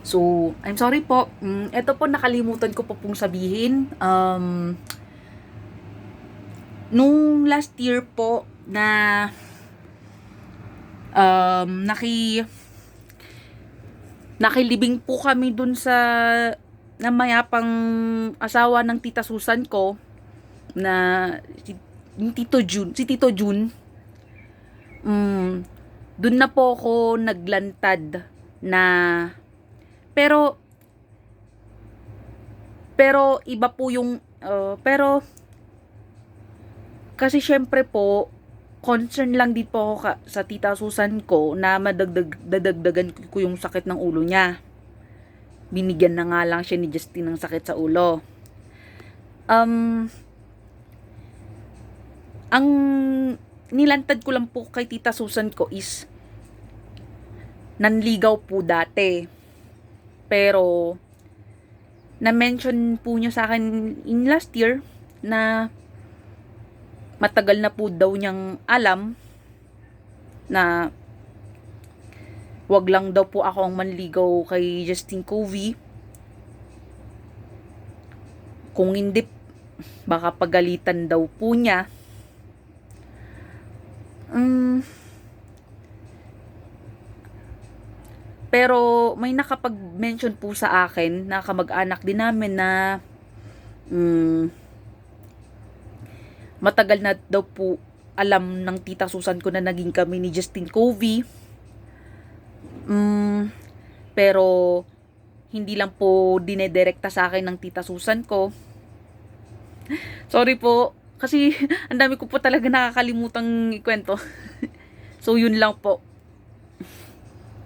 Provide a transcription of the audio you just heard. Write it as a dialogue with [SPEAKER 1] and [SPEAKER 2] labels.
[SPEAKER 1] So, I'm sorry po. Ito po nakalimutan ko po pong sabihin. Nung last year po na um, naki nakilibing po kami dun sa na mayapang asawa ng tita Susan ko na si Tito Jun. Mm, dun na po ako naglantad na pero pero iba po yung pero kasi syempre po concern lang din po ako sa tita Susan ko na dadagdagan ko yung sakit ng ulo niya. Binigyan na nga lang siya ni Justin ng sakit sa ulo. Um, ang nilantad ko lang po kay tita Susan ko is nanligaw po dati. Pero na-mention po niya sa akin in last year na matagal na po daw niyang alam na wag lang daw po ako ang manligaw kay Justin Covey. Kung hindi, baka pagalitan daw po niya. Pero may nakapag-mention po sa akin na kamag-anak din namin na matagal na daw po alam ng tita Susan ko na naging kami ni Justin Covey. Pero hindi lang po dinedirekta sa akin ng tita Susan ko. Sorry po, kasi ang dami ko po talaga nakakalimutang ikwento. So yun lang po.